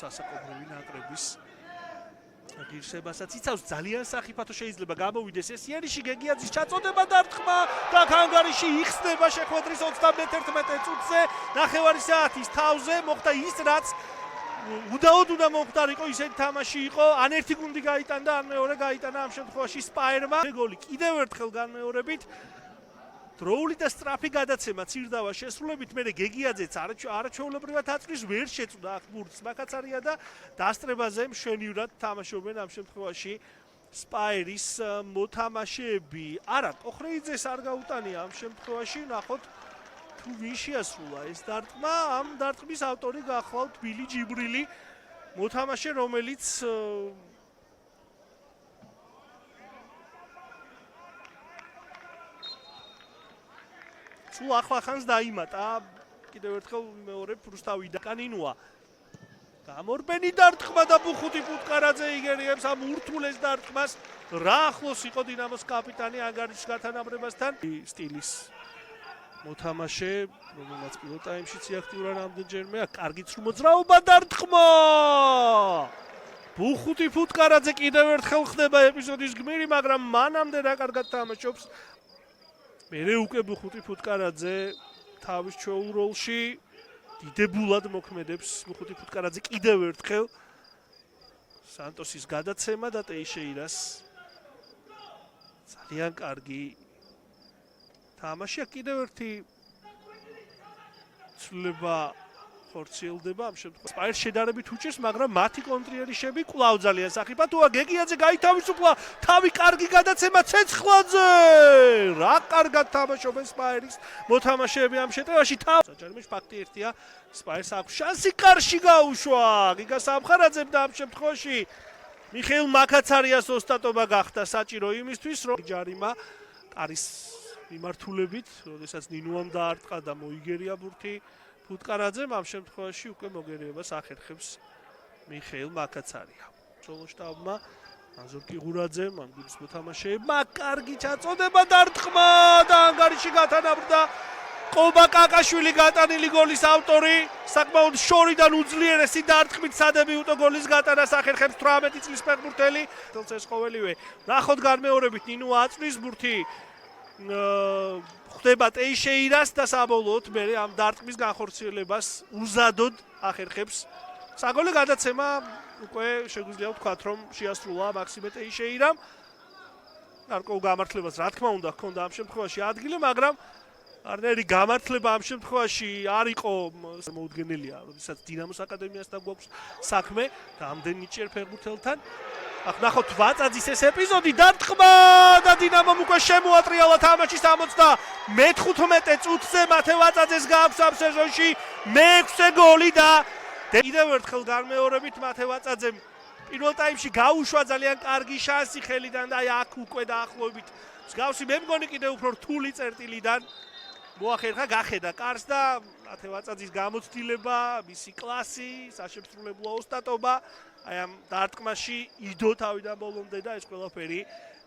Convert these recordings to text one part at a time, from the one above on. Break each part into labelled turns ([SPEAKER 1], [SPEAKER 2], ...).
[SPEAKER 1] სასაკობრივი ნაკრების ღირსებასაც იცავს ძალიან სახიფათო შეიძლება გამოვიდეს ეს იერიში გეგიაძის ჩაწოდება დარტყმა და ანგარიში იხსნება შეხვედრის 31 წუთზე ნახევარი საათის თავზე მოხდა ის რაც უდაოდ უნდა მომხდარიყო ისეთი თამაში იყო ან ერთი გუნდი გაიტანდა ან მეორე გაიტანა ამ შემთხვევაში სპაერმა გოლი კიდევ ერთხელ განმეორებით დროული და სწრაფი გადაცემა ცირდავა შესრულებით მე გეგიაძეც არაჩვეულებრივად აწვის ვერ შეწუდა აქ ბურთს მაკაცარია და დასწრებაზე მშვენივრად თამაშობენ ამ შემთხვევაში სპაერის მოთამაშეები არა კოხრეიძეს არ გაუტანია ამ შემთხვევაში ნახოთ თუ ვინ შეასრულა ეს დარტყმა ამ დარტყმის ავტორი გახლავთ ბილი ჯიბრილი მოთამაშე რომელიც სულ ახლახანს დაიმატა კიდევ ერთხელ მეორე პრუსტავიდა კანინუა გამორბენი დარტყმა და ბუხუთი პუტკარაძე იგერიებს ამ ურთულეს დარტყმას რა ახლოს იყო დინამოს კაპიტანი ანგარიშის გათანაბრებასთან სტილის მოთამაშე რომელმაც პირველ ტაიმშიც აქტიურა რამდენჯერმე კარგი ცრუ-მოძრაობა დარტყმა ბუხუთი პუტკარაძე კიდევ ერთხელ ხდება ეპიზოდის გმირი მაგრამ მანამდე რა კარგად თამაშობს მერე უკვე ბუხუთი პუტკარაძე თავის ჩვეულ როლში დიდებულად მოქმედებს ბუხუთი პუტკარაძე კიდევ ერთხელ სანტოსის გადაცემა და ტეიშეირას ძალიან კარგი თამაში კიდევ ერთი ცვლილება ხორციელდება ამ შემთხვევაში სპაერს შედარებით უჭერს მაგრამ მათი კონტრიერიშები კვლავ ძალიან სახიფათოა გეგიაძე გაითავისუფლა თავი კარგი გადაცემა ცეცხლაძე რა კარგად თამაშობენ სპაერის მოთამაშეები ამ შეტევაში საჭარიმეში ფაქტი ერთია სპაერს აქვს შანსი კარში გაუშვა გიგა სამხარაძემ და ამ შემთხვევაში მიხეილ მაკაცარიას ოსტატობა გახდა საჭირო იმისთვის რომ ჯარიმა კარის მიმართულებით როდესაც ნინუამ დაარტყა და მოიგერია ბურთი პუტკარაძემ ამ შემთხვევაში უკვე მოგერიებას ახერხებს მიხეილ მაკაცარია. ბრძოლა შტაბმა ანზორ კიღურაძემ ამ გუნდის მოთამაშეებმა კარგი ჩაწოდება დარტყმა და ანგარიში გათანაბრდა ყობა კაკაშვილი გატანილი გოლის ავტორი საკმაოდ შორიდან უძლიერესი დარტყმით სადებიუტო გოლის გატანას ახერხებს 18 წლის ფეხბურთელი ეს ყოველივე ნახოთ განმეორებით ნინუ აწვის ბურთი ხდება ტეიშეირას და საბოლოოდ მე ამ დარტყმის განხორციელებას უზადოდ ახერხებს საგოლე გადაცემა უკვე შეგვიძლია ვთქვათ რომ შეასრულა მაქსიმე ტეიშეირამ გარკვეულ გამართლებას რა თქმა უნდა ჰქონდა ამ შემთხვევაში ადგილი მაგრამ არნერი გამართლება ამ შემთხვევაში არ იყო მოუდგენელია როდესაც დინამოს აკადემიასთან გვაქვს საქმე რამდენიჭერ ფეხბურთელთან აქ ნახოთ ვაწაძის ეს ეპიზოდი დარტყმა და დინამომ უკვე შემოატრიალა თამაშის 75 წუთზე მათე ვაწაძეს გააქვს ამ სეზონში მე-6 გოლი და კიდევ ერთხელ განმეორებით მათე ვაწაძემ პირველ ტაიმში გაუშვა ძალიან კარგი შანსი ხელიდან და აი აქ უკვე დაახლოებით მსგავსი მე მგონი კიდევ უფრო რთული წერტილიდან მოახერხა გახედა კარს და მათე ვაწაძის გამოცდილება მისი კლასი საშემსრულებლო ოსტატობა აი ამ დარტყმაში იდო თავიდან ბოლომდე და ეს ყველაფერი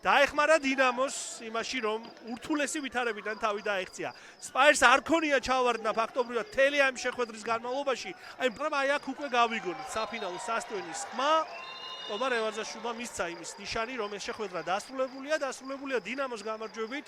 [SPEAKER 1] დაეხმარა დინამოს იმაში რომ ურთულესი ვითარებიდან თავი დაეღწია სპაერს არ ქონია ჩავარდნა ფაქტობრივად თელი ამ შეხვედრის განმავლობაში მაგრამ აი აქ უკვე გავიგონით საფინალო სასტვენის ხმა ომარ ევაზაშვილმა მისცა იმის ნიშანი რომ ეს შეხვედრა დასრულებულია დინამოს გამარჯვებით